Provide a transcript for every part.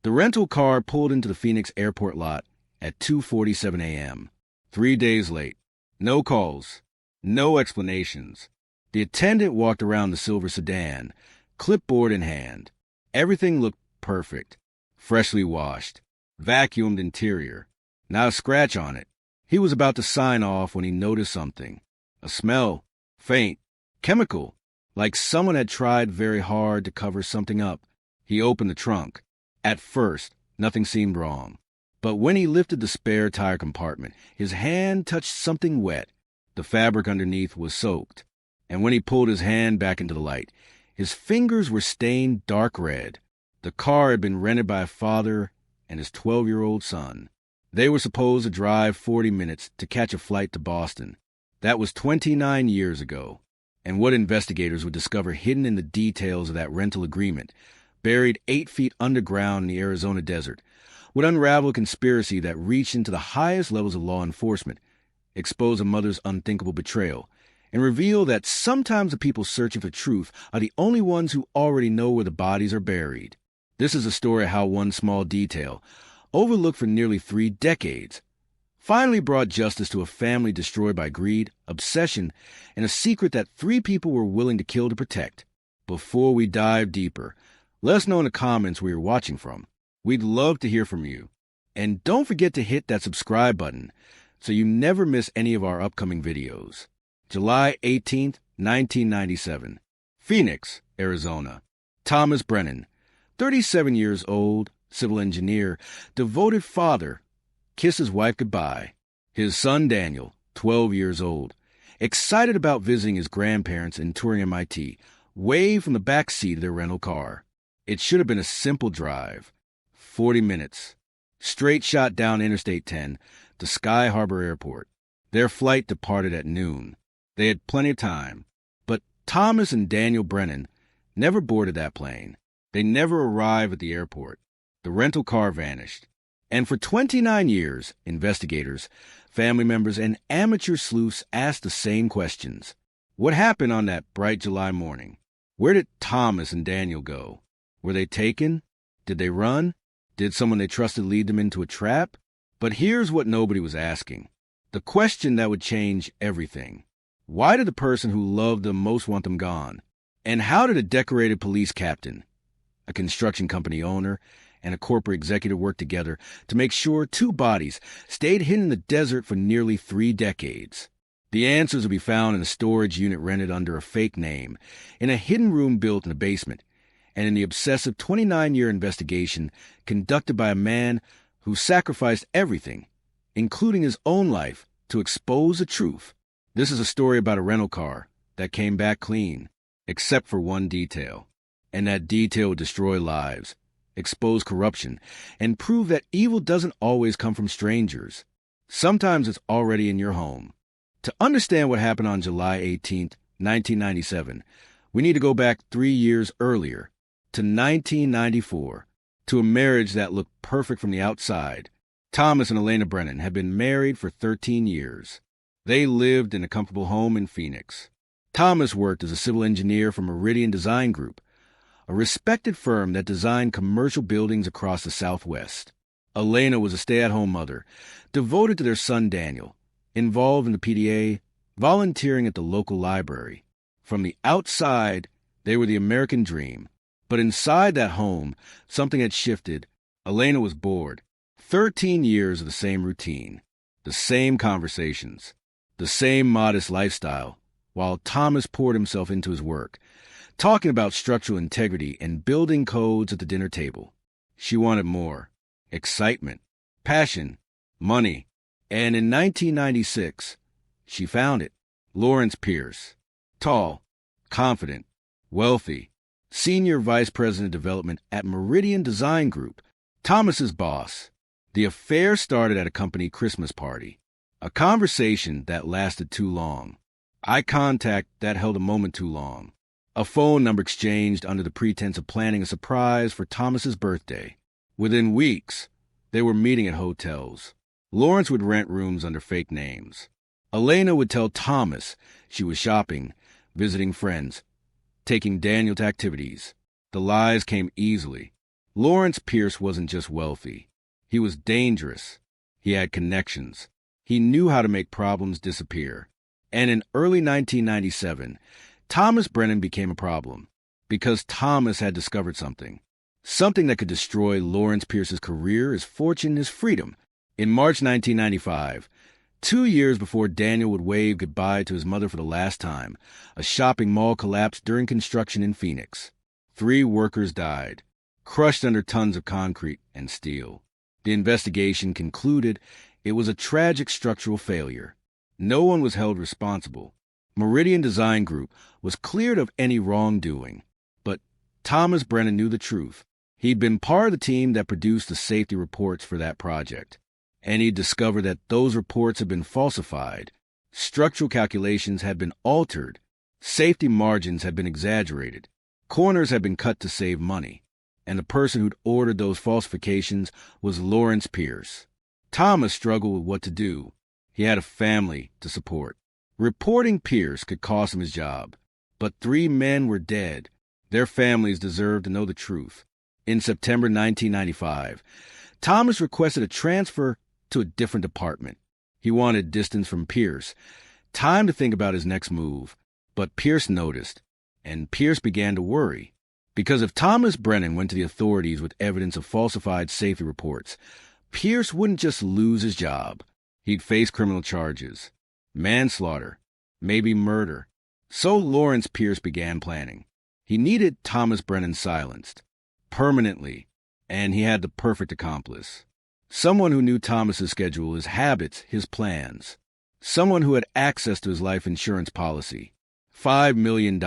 The rental car pulled into the Phoenix airport lot at 2:47 a.m. 3 days late. No calls. No explanations. The attendant walked around the silver sedan, clipboard in hand. Everything looked perfect. Freshly washed. Vacuumed interior. Not a scratch on it. He was about to sign off when he noticed something. A smell. Faint. Chemical. Like someone had tried very hard to cover something up. He opened the trunk. At first, nothing seemed wrong. But when he lifted the spare tire compartment, his hand touched something wet. The fabric underneath was soaked. And when he pulled his hand back into the light, his fingers were stained dark red. The car had been rented by a father and his 12-year-old son. They were supposed to drive 40 minutes to catch a flight to Boston. That was 29 years ago. And what investigators would discover hidden in the details of that rental agreement, buried 8 feet underground in the Arizona desert, would unravel a conspiracy that reached into the highest levels of law enforcement, expose a mother's unthinkable betrayal, and reveal that sometimes the people searching for truth are the only ones who already know where the bodies are buried. This is a story of how one small detail, overlooked for nearly 3 decades, finally brought justice to a family destroyed by greed, obsession, and a secret that 3 people were willing to kill to protect. Before we dive deeper, let us know in the comments where you're watching from. We'd love to hear from you. And don't forget to hit that subscribe button so you never miss any of our upcoming videos. July 18th, 1997. Phoenix, Arizona. Thomas Brennan, 37 years old, civil engineer, devoted father, kissed his wife goodbye. His son Daniel, 12 years old, excited about visiting his grandparents and touring MIT, waved from the back seat of their rental car. It should have been a simple drive. 40 minutes. Straight shot down Interstate 10 to Sky Harbor Airport. Their flight departed at noon. They had plenty of time. But Thomas and Daniel Brennan never boarded that plane. They never arrived at the airport. The rental car vanished. And for 29 years, investigators, family members, and amateur sleuths asked the same questions. What happened on that bright July morning? Where did Thomas and Daniel go? Were they taken? Did they run? Did someone they trusted lead them into a trap? But here's what nobody was asking. The question that would change everything. Why did the person who loved them most want them gone? And how did a decorated police captain, a construction company owner, and a corporate executive work together to make sure 2 bodies stayed hidden in the desert for nearly 3 decades? The answers will be found in a storage unit rented under a fake name, in a hidden room built in the basement, and in the obsessive 29-year investigation conducted by a man who sacrificed everything, including his own life, to expose the truth. This is a story about a rental car that came back clean, except for one detail. And that detail would destroy lives, expose corruption, and prove that evil doesn't always come from strangers. Sometimes it's already in your home. To understand what happened on July 18th, 1997, we need to go back 3 years earlier, to 1994, to a marriage that looked perfect from the outside. Thomas and Elena Brennan had been married for 13 years. They lived in a comfortable home in Phoenix. Thomas worked as a civil engineer for Meridian Design Group, a respected firm that designed commercial buildings across the Southwest. Elena was a stay-at-home mother, devoted to their son Daniel, involved in the PDA, volunteering at the local library. From the outside, they were the American dream. But inside that home, something had shifted. Elena was bored. 13 years of the same routine, the same conversations, the same modest lifestyle, while Thomas poured himself into his work, talking about structural integrity and building codes at the dinner table. She wanted more. Excitement, passion, money. And in 1996, she found it. Lawrence Pierce. Tall, confident, wealthy, Senior Vice President of Development at Meridian Design Group, Thomas's boss. The affair started at a company Christmas party, a conversation that lasted too long, eye contact that held a moment too long, a phone number exchanged under the pretense of planning a surprise for Thomas's birthday. Within weeks, they were meeting at hotels. Lawrence would rent rooms under fake names. Elena would tell Thomas she was shopping, visiting friends, taking Daniel to activities. The lies came easily. Lawrence Pierce wasn't just wealthy. He was dangerous. He had connections. He knew how to make problems disappear. And in early 1997, Thomas Brennan became a problem because Thomas had discovered something. Something that could destroy Lawrence Pierce's career, his fortune, his freedom. In March 1995, 2 years before Daniel would wave goodbye to his mother for the last time, a shopping mall collapsed during construction in Phoenix. 3 workers died, crushed under tons of concrete and steel. The investigation concluded it was a tragic structural failure. No one was held responsible. Meridian Design Group was cleared of any wrongdoing. But Thomas Brennan knew the truth. He'd been part of the team that produced the safety reports for that project. And he'd discovered that those reports had been falsified. Structural calculations had been altered. Safety margins had been exaggerated. Corners had been cut to save money. And the person who'd ordered those falsifications was Lawrence Pierce. Thomas struggled with what to do. He had a family to support. Reporting Pierce could cost him his job. But 3 men were dead. Their families deserved to know the truth. In September 1995, Thomas requested a transfer to a different department. He wanted distance from Pierce, time to think about his next move. But Pierce noticed, and Pierce began to worry. Because if Thomas Brennan went to the authorities with evidence of falsified safety reports, Pierce wouldn't just lose his job. He'd face criminal charges, manslaughter, maybe murder. So Lawrence Pierce began planning. He needed Thomas Brennan silenced, permanently, and he had the perfect accomplice. Someone who knew Thomas's schedule, his habits, his plans. Someone who had access to his life insurance policy. $5 million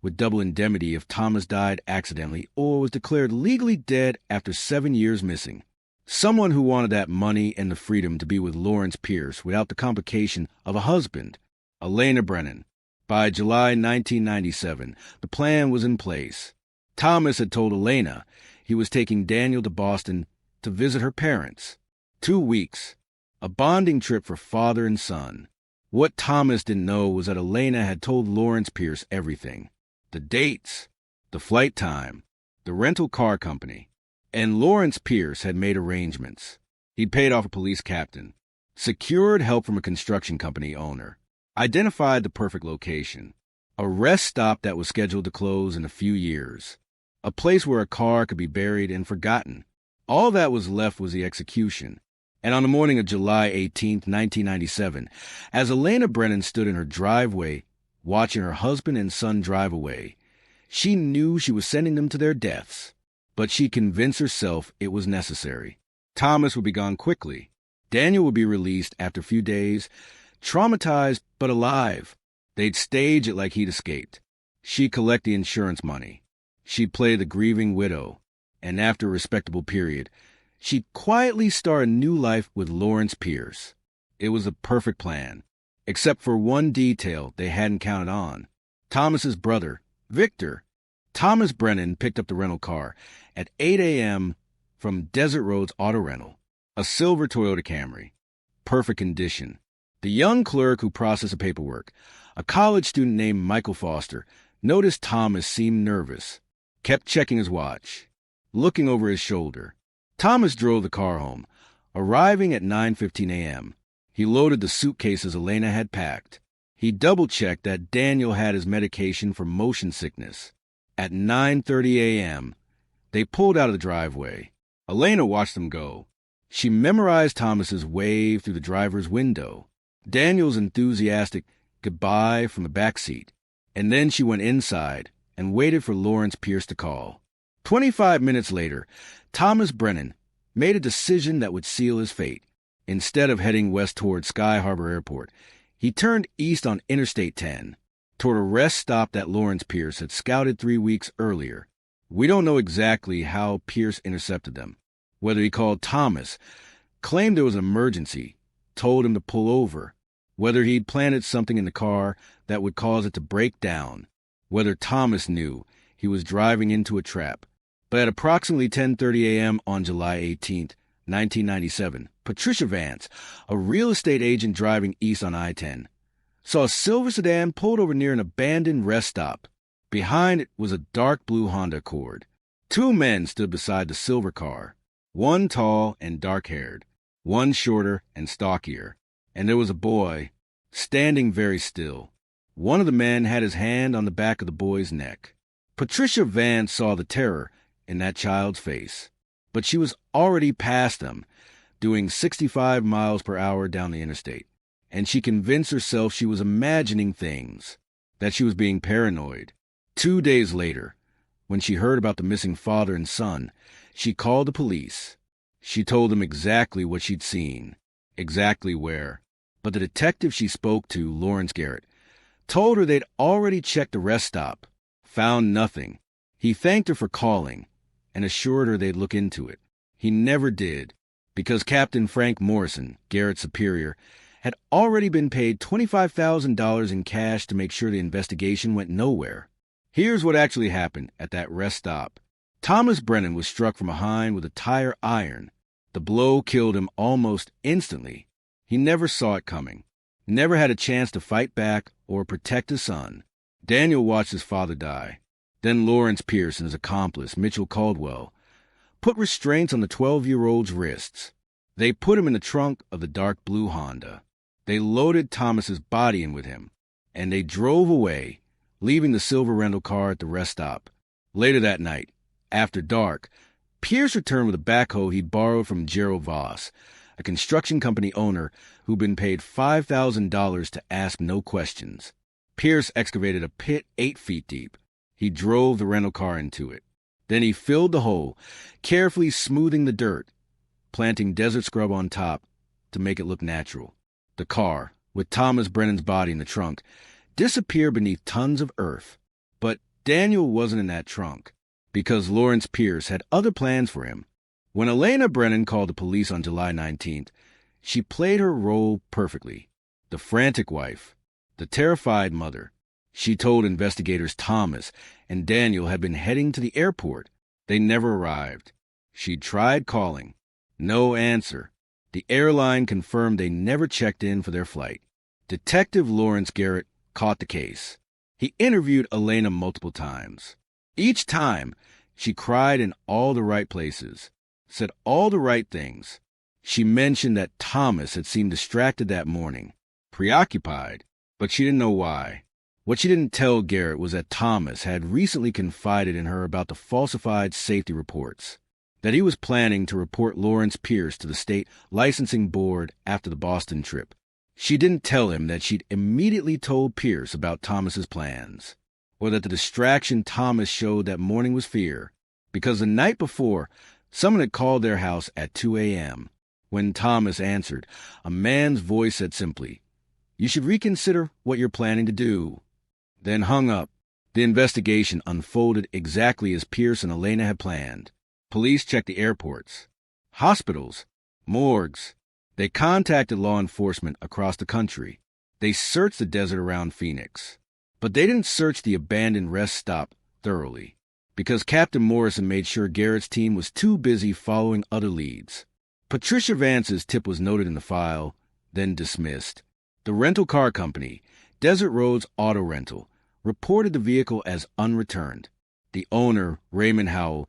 with double indemnity if Thomas died accidentally or was declared legally dead after 7 years missing. Someone who wanted that money and the freedom to be with Lawrence Pierce without the complication of a husband, Elena Brennan. By July 1997, the plan was in place. Thomas had told Elena he was taking Daniel to Boston to visit her parents. 2 weeks, a bonding trip for father and son. What Thomas didn't know was that Elena had told Lawrence Pierce everything. The dates, the flight time, the rental car company. And Lawrence Pierce had made arrangements. He'd paid off a police captain, secured help from a construction company owner, identified the perfect location, a rest stop that was scheduled to close in a few years, a place where a car could be buried and forgotten. All that was left was the execution. And on the morning of July 18, 1997, as Elena Brennan stood in her driveway, watching her husband and son drive away, she knew she was sending them to their deaths. But she convinced herself it was necessary. Thomas would be gone quickly. Daniel would be released after a few days, traumatized but alive. They'd stage it like he'd escaped. She'd collect the insurance money. She'd play the grieving widow. And after a respectable period, she'd quietly start a new life with Lawrence Pierce. It was a perfect plan, except for one detail they hadn't counted on. Thomas's brother, Victor. Thomas Brennan picked up the rental car at 8 a.m. from Desert Road's Auto Rental, a silver Toyota Camry. Perfect condition. The young clerk who processed the paperwork, a college student named Michael Foster, noticed Thomas seemed nervous, kept checking his watch, looking over his shoulder. Thomas drove the car home, arriving at 9:15 a.m. He loaded the suitcases Elena had packed. He double-checked that Daniel had his medication for motion sickness. At 9:30 a.m., they pulled out of the driveway. Elena watched them go. She memorized Thomas's wave through the driver's window, Daniel's enthusiastic goodbye from the back seat, and then she went inside and waited for Lawrence Pierce to call. 25 minutes later, Thomas Brennan made a decision that would seal his fate. Instead of heading west toward Sky Harbor Airport, he turned east on Interstate 10, toward a rest stop that Lawrence Pierce had scouted 3 weeks earlier. We don't know exactly how Pierce intercepted them, whether he called Thomas, claimed there was an emergency, told him to pull over, whether he'd planted something in the car that would cause it to break down, whether Thomas knew he was driving into a trap. But at approximately 10:30 a.m. on July 18, 1997, Patricia Vance, a real estate agent driving east on I-10, saw a silver sedan pulled over near an abandoned rest stop. Behind it was a dark blue Honda Accord. Two men stood beside the silver car, one tall and dark-haired, one shorter and stockier, and there was a boy standing very still. One of the men had his hand on the back of the boy's neck. Patricia Vance saw the terror in that child's face, but she was already past them, doing 65 miles per hour down the interstate, and she convinced herself she was imagining things, that she was being paranoid. 2 days later, when she heard about the missing father and son, she called the police. She told them exactly what she'd seen, exactly where. But the detective she spoke to, Lawrence Garrett, told her they'd already checked the rest stop, found nothing. He thanked her for calling and assured her they'd look into it. He never did, because Captain Frank Morrison, Garrett's superior, had already been paid $25,000 in cash to make sure the investigation went nowhere. Here's what actually happened at that rest stop. Thomas Brennan was struck from behind with a tire iron. The blow killed him almost instantly. He never saw it coming, never had a chance to fight back or protect his son. Daniel watched his father die. Then Lawrence Pierce and his accomplice, Mitchell Caldwell, put restraints on the 12-year-old's wrists. They put him in the trunk of the dark blue Honda. They loaded Thomas's body in with him, and they drove away, leaving the silver rental car at the rest stop. Later that night, after dark, Pierce returned with a backhoe he'd borrowed from Gerald Voss, a construction company owner who'd been paid $5,000 to ask no questions. Pierce excavated a pit 8 feet deep. He drove the rental car into it. Then he filled the hole, carefully smoothing the dirt, planting desert scrub on top to make it look natural. The car, with Thomas Brennan's body in the trunk, disappeared beneath tons of earth. But Daniel wasn't in that trunk, because Lawrence Pierce had other plans for him. When Elena Brennan called the police on July 19th, she played her role perfectly. The frantic wife, the terrified mother. She told investigators Thomas and Daniel had been heading to the airport. They never arrived. She tried calling. No answer. The airline confirmed they never checked in for their flight. Detective Lawrence Garrett caught the case. He interviewed Elena multiple times. Each time, she cried in all the right places, said all the right things. She mentioned that Thomas had seemed distracted that morning, preoccupied, but she didn't know why. What she didn't tell Garrett was that Thomas had recently confided in her about the falsified safety reports, that he was planning to report Lawrence Pierce to the state licensing board after the Boston trip. She didn't tell him that she'd immediately told Pierce about Thomas's plans, or that the distraction Thomas showed that morning was fear, because the night before, someone had called their house at 2 a.m. When Thomas answered, a man's voice said simply, "You should reconsider what you're planning to do," then hung up. The investigation unfolded exactly as Pierce and Elena had planned. Police checked the airports, hospitals, morgues. They contacted law enforcement across the country. They searched the desert around Phoenix. But they didn't search the abandoned rest stop thoroughly, because Captain Morrison made sure Garrett's team was too busy following other leads. Patricia Vance's tip was noted in the file, then dismissed. The rental car company, Desert Roads Auto Rental, reported the vehicle as unreturned. The owner, Raymond Howell,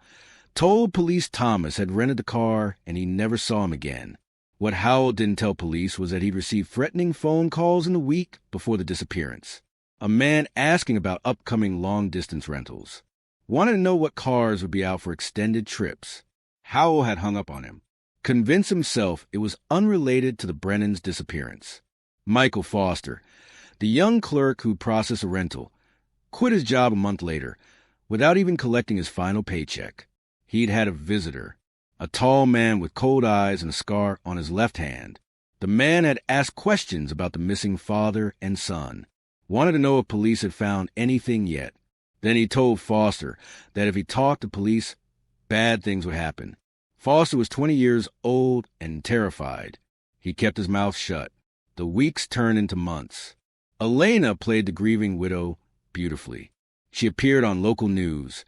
told police Thomas had rented the car and he never saw him again. What Howell didn't tell police was that he'd received threatening phone calls in the week before the disappearance. A man asking about upcoming long-distance rentals. Wanted to know what cars would be out for extended trips. Howell had hung up on him. Convinced himself it was unrelated to the Brennans' disappearance. Michael Foster, the young clerk who processed a rental, quit his job a month later without even collecting his final paycheck. He'd had a visitor, a tall man with cold eyes and a scar on his left hand. The man had asked questions about the missing father and son, wanted to know if police had found anything yet. Then he told Foster that if he talked to police, bad things would happen. Foster was 20 years old and terrified. He kept his mouth shut. The weeks turned into months. Elena played the grieving widow beautifully. She appeared on local news,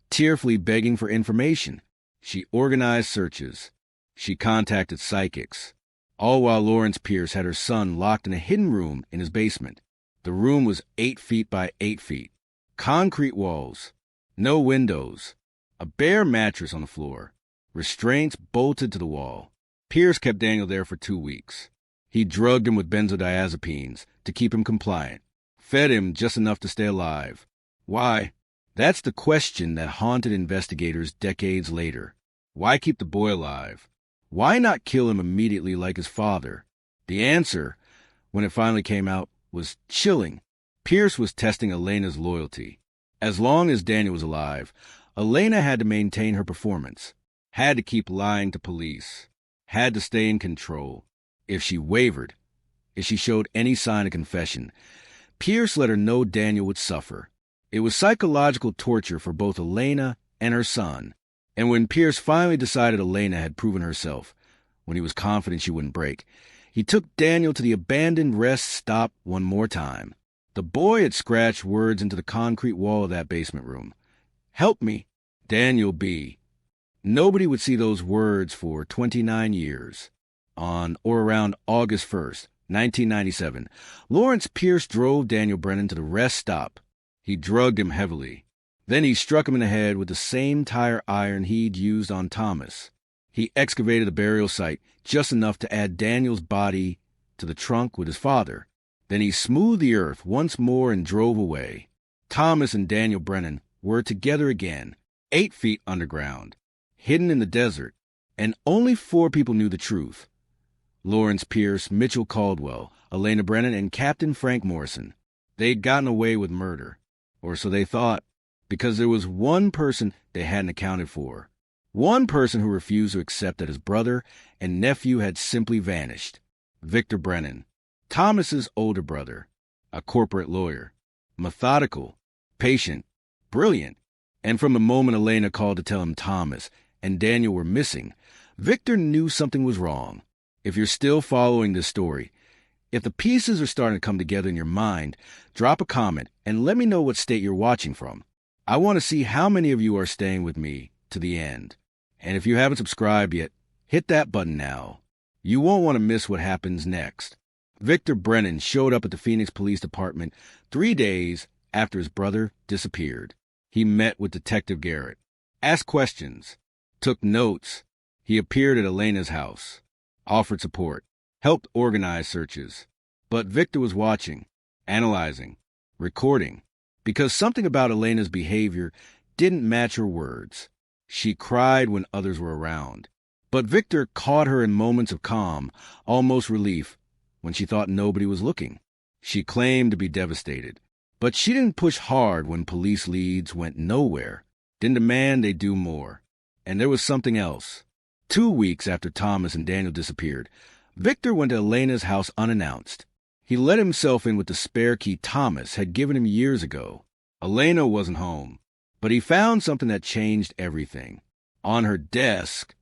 tearfully begging for information. She organized searches. She contacted psychics, all while Lawrence Pierce had her son locked in a hidden room in his basement. The room was 8 feet by 8 feet. Concrete walls, no windows, A bare mattress on the floor. Restraints bolted to the wall. Pierce kept Daniel there for 2 weeks. He drugged him with benzodiazepines to keep him compliant. Fed him just enough to stay alive. Why? That's the question that haunted investigators decades later. Why keep the boy alive? Why not kill him immediately like his father? The answer, when it finally came out, was chilling. Pierce was testing Elena's loyalty. As long as Daniel was alive, Elena had to maintain her performance, had to keep lying to police, had to stay in control. If she wavered, if she showed any sign of confession, Pierce let her know Daniel would suffer. It was psychological torture for both Elena and her son. And when Pierce finally decided Elena had proven herself, when he was confident she wouldn't break, he took Daniel to the abandoned rest stop one more time. The boy had scratched words into the concrete wall of that basement room. "Help me, Daniel B." Nobody would see those words for 29 years. On or around August 1st, 1997, Lawrence Pierce drove Daniel Brennan to the rest stop. He drugged him heavily. Then he struck him in the head with the same tire iron he'd used on Thomas. He excavated the burial site just enough to add Daniel's body to the trunk with his father. Then he smoothed the earth once more and drove away. Thomas and Daniel Brennan were together again, 8 feet underground, hidden in the desert, and only 4 people knew the truth. Lawrence Pierce, Mitchell Caldwell, Elena Brennan, and Captain Frank Morrison. They'd gotten away with murder, or so they thought, because there was one person they hadn't accounted for. One person who refused to accept that his brother and nephew had simply vanished. Victor Brennan, Thomas's older brother, a corporate lawyer, methodical, patient, brilliant. And from the moment Elena called to tell him Thomas and Daniel were missing, Victor knew something was wrong. If you're still following this story, if the pieces are starting to come together in your mind, drop a comment and let me know what state you're watching from. I want to see how many of you are staying with me to the end. And if you haven't subscribed yet, hit that button now. You won't want to miss what happens next. Victor Brennan showed up at the Phoenix Police Department 3 days after his brother disappeared. He met with Detective Garrett, asked questions, took notes. He appeared at Elena's house, offered support, helped organize searches. But Victor was watching, analyzing, recording, because something about Elena's behavior didn't match her words. She cried when others were around. But Victor caught her in moments of calm, almost relief, when she thought nobody was looking. She claimed to be devastated, but she didn't push hard when police leads went nowhere, didn't demand they do more. And there was something else. 2 weeks after Thomas and Daniel disappeared, Victor went to Elena's house unannounced. He let himself in with the spare key Thomas had given him years ago. Elena wasn't home, but he found something that changed everything. On her desk,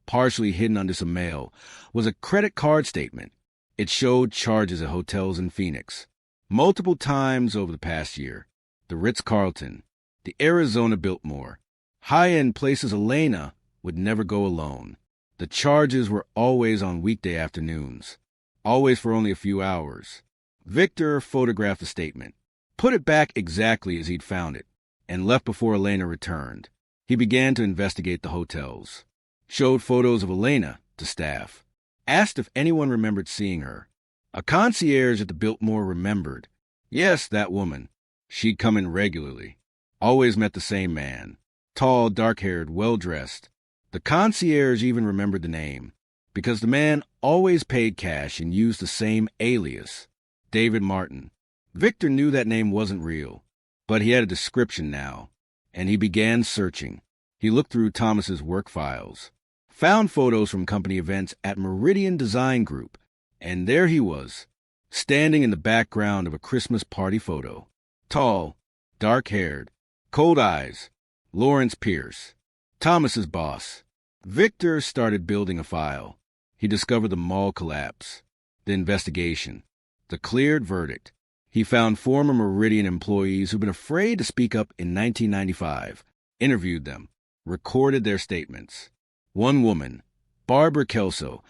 partially hidden under some mail, was a credit card statement. It showed charges at hotels in Phoenix, multiple times over the past year. The Ritz-Carlton, the Arizona Biltmore, high-end places Elena would never go alone. The charges were always on weekday afternoons, always for only a few hours. Victor photographed the statement, put it back exactly as he'd found it, and left before Elena returned. He began to investigate the hotels, showed photos of Elena to staff, asked if anyone remembered seeing her. A concierge at the Biltmore remembered. Yes, that woman. She'd come in regularly. Always met the same man. Tall, dark-haired, well-dressed. The concierge even remembered the name, because the man always paid cash and used the same alias, David Martin. Victor knew that name wasn't real, but he had a description now, and he began searching. He looked through Thomas's work files, found photos from company events at Meridian Design Group, and there he was, standing in the background of a Christmas party photo. Tall, dark-haired, cold eyes, Lawrence Pierce, Thomas's boss. Victor started building a file. He discovered the mall collapse, the investigation, the cleared verdict. He found former Meridian employees who'd been afraid to speak up in 1995, interviewed them, recorded their statements. One woman, Barbara Kelso,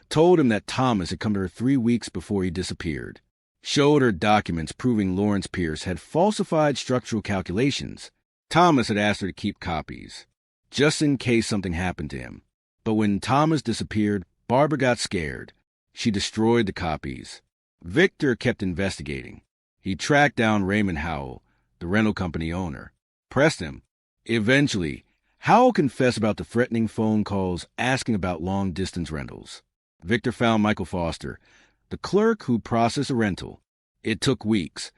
told him that Thomas had come to her 3 weeks before he disappeared, showed her documents proving Lawrence Pierce had falsified structural calculations. Thomas had asked her to keep copies. just in case something happened to him. But when Thomas disappeared, Barbara got scared. She destroyed the copies. Victor kept investigating. He tracked down Raymond Howell, the rental company owner, pressed him. Eventually, Howell confessed about the threatening phone calls asking about long-distance rentals. Victor found Michael Foster, the clerk who processed a rental. It took weeks,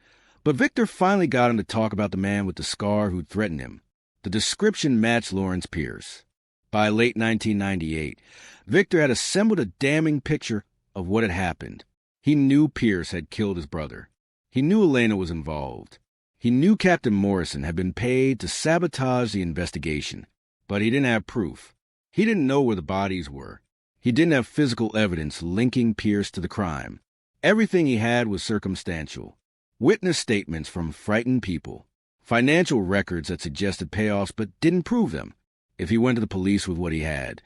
but Victor finally got him to talk about the man with the scar who threatened him. The description matched Lawrence Pierce. By late 1998, Victor had assembled a damning picture of what had happened. He knew Pierce had killed his brother. He knew Elena was involved. He knew Captain Morrison had been paid to sabotage the investigation, but he didn't have proof. He didn't know where the bodies were. He didn't have physical evidence linking Pierce to the crime. Everything he had was circumstantial. Witness statements from frightened people. Financial records that suggested payoffs but didn't prove them. If he went to the police with what he had,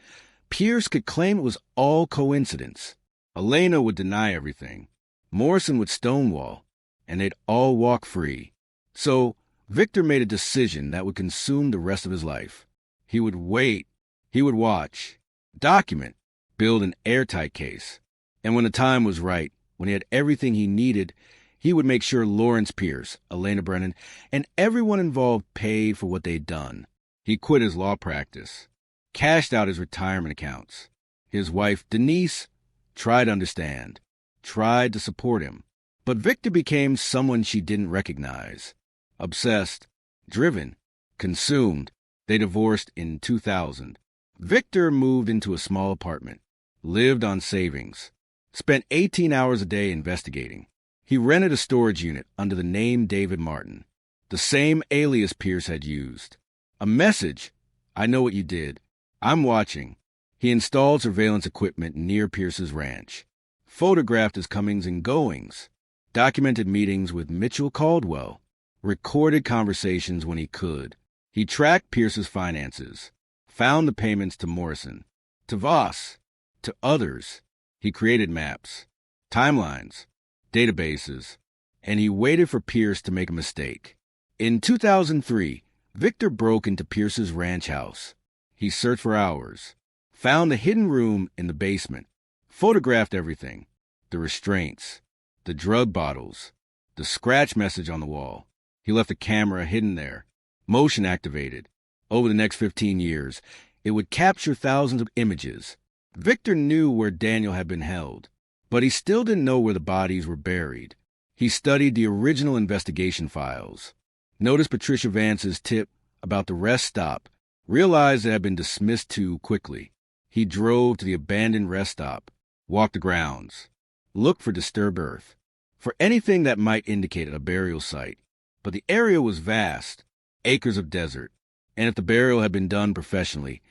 Pierce could claim it was all coincidence. Elena would deny everything. Morrison would stonewall, and they'd all walk free. So Victor made a decision that would consume the rest of his life. He would wait. He would watch, document, build an airtight case. And when the time was right, when he had everything he needed, he would make sure Lawrence Pierce, Elena Brennan, and everyone involved paid for what they'd done. He quit his law practice, cashed out his retirement accounts. His wife, Denise, tried to understand, tried to support him. But Victor became someone she didn't recognize. Obsessed, driven, consumed. They divorced in 2000. Victor moved into a small apartment, lived on savings, spent 18 hours a day investigating. He rented a storage unit under the name David Martin, the same alias Pierce had used. A message: I know what you did. I'm watching. He installed surveillance equipment near Pierce's ranch, photographed his comings and goings, documented meetings with Mitchell Caldwell, recorded conversations when he could. He tracked Pierce's finances, found the payments to Morrison, to Voss, to others. He created maps, timelines, databases, and he waited for Pierce to make a mistake. In 2003, Victor broke into Pierce's ranch house. He searched for hours, found the hidden room in the basement, photographed everything, the restraints, the drug bottles, the scratch message on the wall. He left a camera hidden there, motion activated. Over the next 15 years, it would capture thousands of images. Victor knew where Daniel had been held, but he still didn't know where the bodies were buried. He studied the original investigation files, noticed Patricia Vance's tip about the rest stop, realized it had been dismissed too quickly. He drove to the abandoned rest stop, walked the grounds, looked for disturbed earth, for anything that might indicate a burial site. But the area was vast, acres of desert, and if the burial had been done professionally,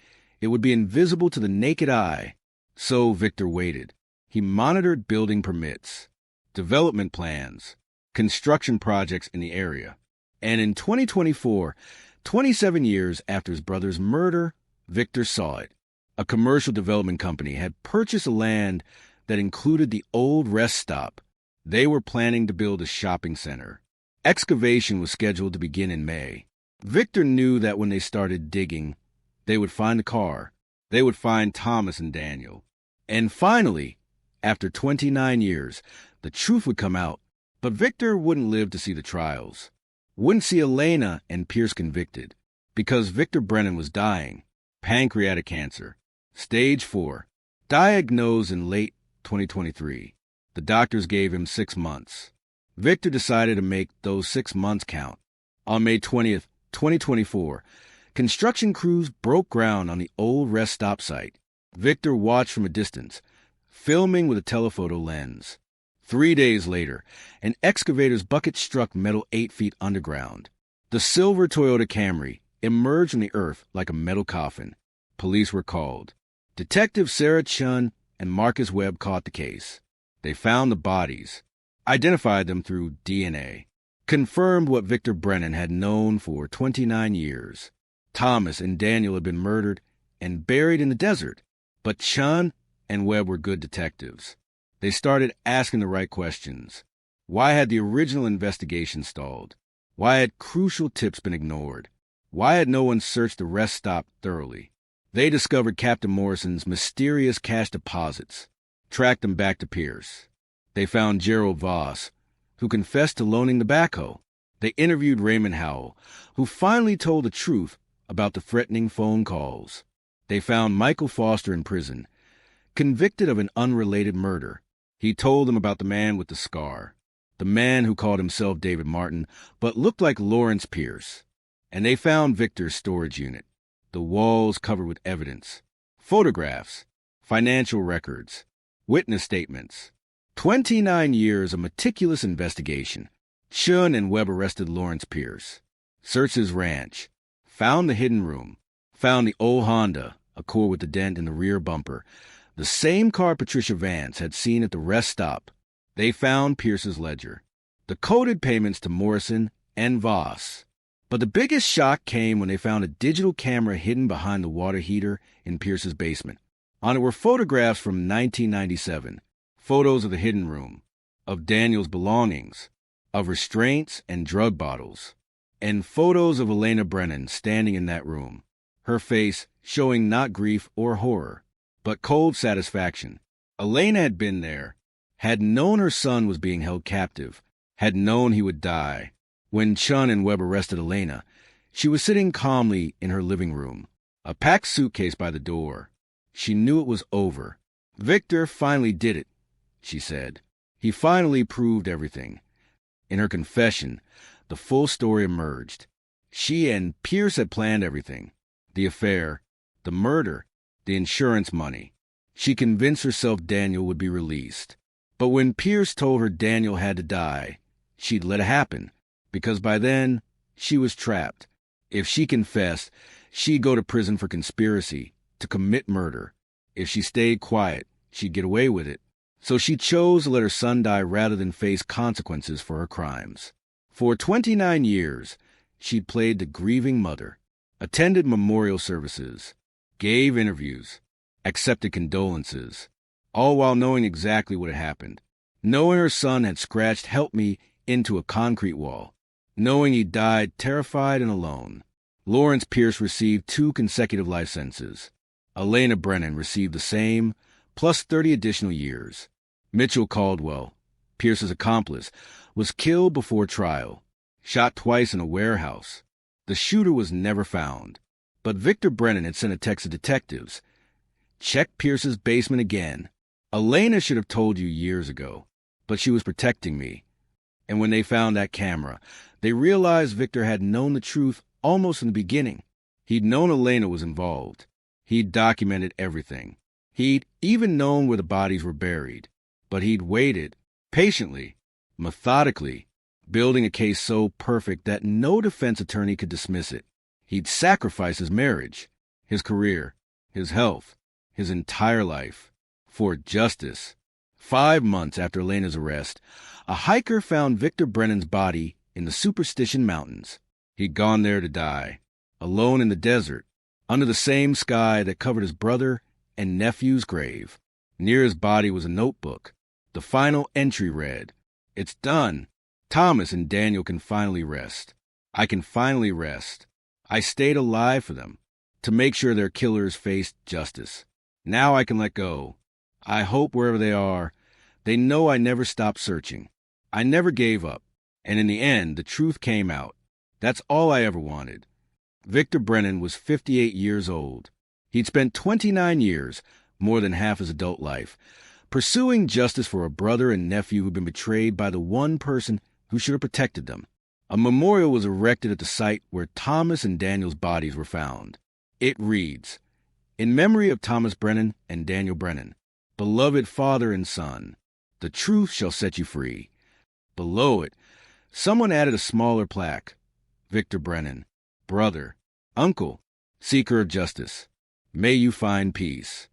it would be invisible to the naked eye. So Victor waited. He monitored building permits, development plans, construction projects in the area. And in 2024, 27 years after his brother's murder, Victor saw it. A commercial development company had purchased a land that included the old rest stop. They were planning to build a shopping center. Excavation was scheduled to begin in May. Victor knew that when they started digging, they would find the car. They would find Thomas and Daniel. And finally, after 29 years, the truth would come out. But Victor wouldn't live to see the trials. Wouldn't see Elena and Pierce convicted. Because Victor Brennan was dying. Pancreatic cancer. Stage 4. Diagnosed in late 2023. The doctors gave him 6 months. Victor decided to make those 6 months count. On May 20th, 2024, construction crews broke ground on the old rest stop site. Victor watched from a distance, filming with a telephoto lens. 3 days later, an excavator's bucket struck metal 8 feet underground. The silver Toyota Camry emerged from the earth like a metal coffin. Police were called. Detectives Sarah Chun and Marcus Webb caught the case. They found the bodies, identified them through DNA, confirmed what Victor Brennan had known for 29 years. Thomas and Daniel had been murdered and buried in the desert. But Chun and Webb were good detectives. They started asking the right questions. Why had the original investigation stalled? Why had crucial tips been ignored? Why had no one searched the rest stop thoroughly? They discovered Captain Morrison's mysterious cash deposits, tracked them back to Pierce. They found Gerald Voss, who confessed to loaning the backhoe. They interviewed Raymond Howell, who finally told the truth about the threatening phone calls. They found Michael Foster in prison, convicted of an unrelated murder. He told them about the man with the scar, the man who called himself David Martin but looked like Lawrence Pierce. And they found Victor's storage unit, the walls covered with evidence, photographs, financial records, witness statements. 29 years of meticulous investigation. Chun and Webb arrested Lawrence Pierce, searched his ranch, found the hidden room, found the old Honda Accord with the dent in the rear bumper, the same car Patricia Vance had seen at the rest stop. They found Pierce's ledger, the coded payments to Morrison and Voss. But the biggest shock came when they found a digital camera hidden behind the water heater in Pierce's basement. On it were photographs from 1997, photos of the hidden room, of Daniel's belongings, of restraints and drug bottles, and photos of Elena Brennan standing in that room, her face showing not grief or horror, but cold satisfaction. Elena had been there, had known her son was being held captive, had known he would die. When Chun and Webb arrested Elena, she was sitting calmly in her living room, a packed suitcase by the door. She knew it was over. Victor finally did it, she said. He finally proved everything. In her confession, the full story emerged. She and Pierce had planned everything. The affair, the murder, the insurance money. She convinced herself Daniel would be released. But when Pierce told her Daniel had to die, she'd let it happen, because by then, she was trapped. If she confessed, she'd go to prison for conspiracy, to commit murder. If she stayed quiet, she'd get away with it. So she chose to let her son die rather than face consequences for her crimes. For 29 years, she'd played the grieving mother, attended memorial services, gave interviews, accepted condolences, all while knowing exactly what had happened. Knowing her son had scratched "Help Me" into a concrete wall. Knowing he died terrified and alone. Lawrence Pierce received 2 consecutive life sentences. Elena Brennan received the same, plus 30 additional years. Mitchell Caldwell, Pierce's accomplice, was killed before trial, shot twice in a warehouse. The shooter was never found. But Victor Brennan had sent a text to detectives. Check Pierce's basement again. Elena should have told you years ago, but she was protecting me. And when they found that camera, they realized Victor had known the truth almost from the beginning. He'd known Elena was involved. He'd documented everything. He'd even known where the bodies were buried. But he'd waited, patiently, methodically, building a case so perfect that no defense attorney could dismiss it. He'd sacrificed his marriage, his career, his health, his entire life, for justice. 5 months after Elena's arrest, a hiker found Victor Brennan's body in the Superstition Mountains. He'd gone there to die, alone in the desert, under the same sky that covered his brother and nephew's grave. Near his body was a notebook. The final entry read, "It's done. Thomas and Daniel can finally rest. I can finally rest. I stayed alive for them, to make sure their killers faced justice. Now I can let go. I hope wherever they are, they know I never stopped searching. I never gave up. And in the end, the truth came out. That's all I ever wanted." Victor Brennan was 58 years old. He'd spent 29 years, more than half his adult life, pursuing justice for a brother and nephew who'd been betrayed by the one person who should have protected them. A memorial was erected at the site where Thomas and Daniel's bodies were found. It reads, "In memory of Thomas Brennan and Daniel Brennan, beloved father and son, the truth shall set you free." Below it, someone added a smaller plaque. Victor Brennan, brother, uncle, seeker of justice. May you find peace.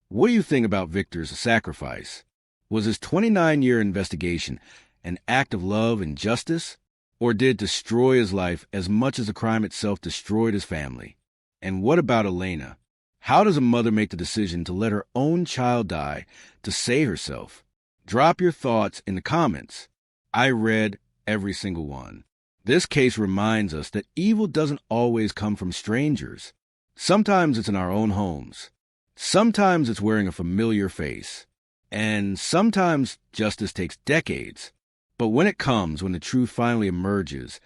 What do you think about Victor's sacrifice? Was his 29-year investigation an act of love and justice? Or did it destroy his life as much as the crime itself destroyed his family? And what about Elena? How does a mother make the decision to let her own child die to save herself? Drop your thoughts in the comments. I read every single one. This case reminds us that evil doesn't always come from strangers. Sometimes it's in our own homes. Sometimes it's wearing a familiar face. And sometimes justice takes decades. But when it comes, when the truth finally emerges,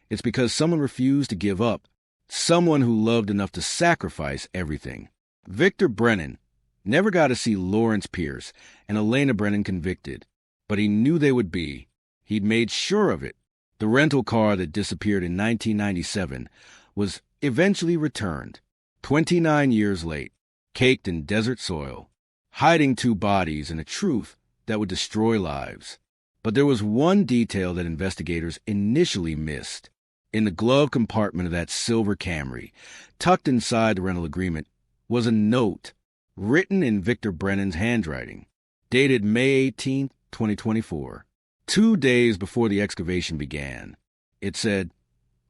it's because someone refused to give up. Someone who loved enough to sacrifice everything. Victor Brennan never got to see Lawrence Pierce and Elena Brennan convicted, but he knew they would be. He'd made sure of it. The rental car that disappeared in 1997 was eventually returned, 29 years late, caked in desert soil, hiding two bodies and a truth that would destroy lives. But there was one detail that investigators initially missed. In the glove compartment of that silver Camry, tucked inside the rental agreement, was a note written in Victor Brennan's handwriting, dated May 18, 2024, 2 days before the excavation began. It said,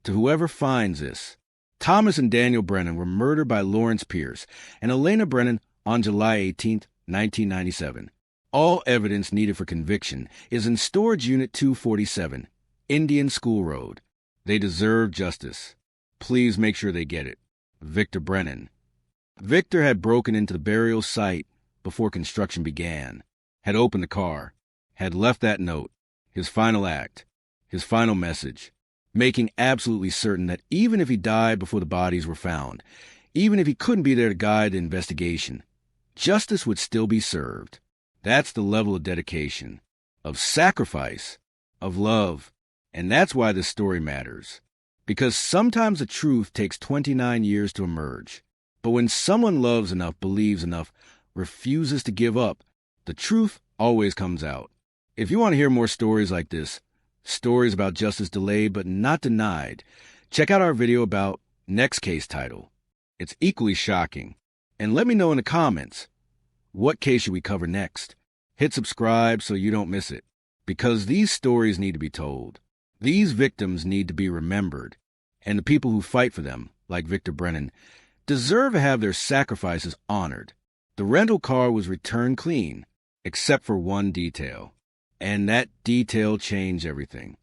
"To whoever finds this, Thomas and Daniel Brennan were murdered by Lawrence Pierce and Elena Brennan on July 18, 1997. All evidence needed for conviction is in Storage Unit 247, Indian School Road. They deserve justice. Please make sure they get it. Victor Brennan." Victor had broken into the burial site before construction began, had opened the car, had left that note, his final act, his final message, making absolutely certain that even if he died before the bodies were found, even if he couldn't be there to guide the investigation, justice would still be served. That's the level of dedication, of sacrifice, of love, and that's why this story matters. Because sometimes the truth takes 29 years to emerge. But when someone loves enough, believes enough, refuses to give up, the truth always comes out. If you want to hear more stories like this, stories about justice delayed but not denied, check out our video about next case title. It's equally shocking. And let me know in the comments, what case should we cover next? Hit subscribe so you don't miss it. Because these stories need to be told. These victims need to be remembered. And the people who fight for them, like Victor Brennan, deserve to have their sacrifices honored. The rental car was returned clean, except for one detail. And that detail changed everything.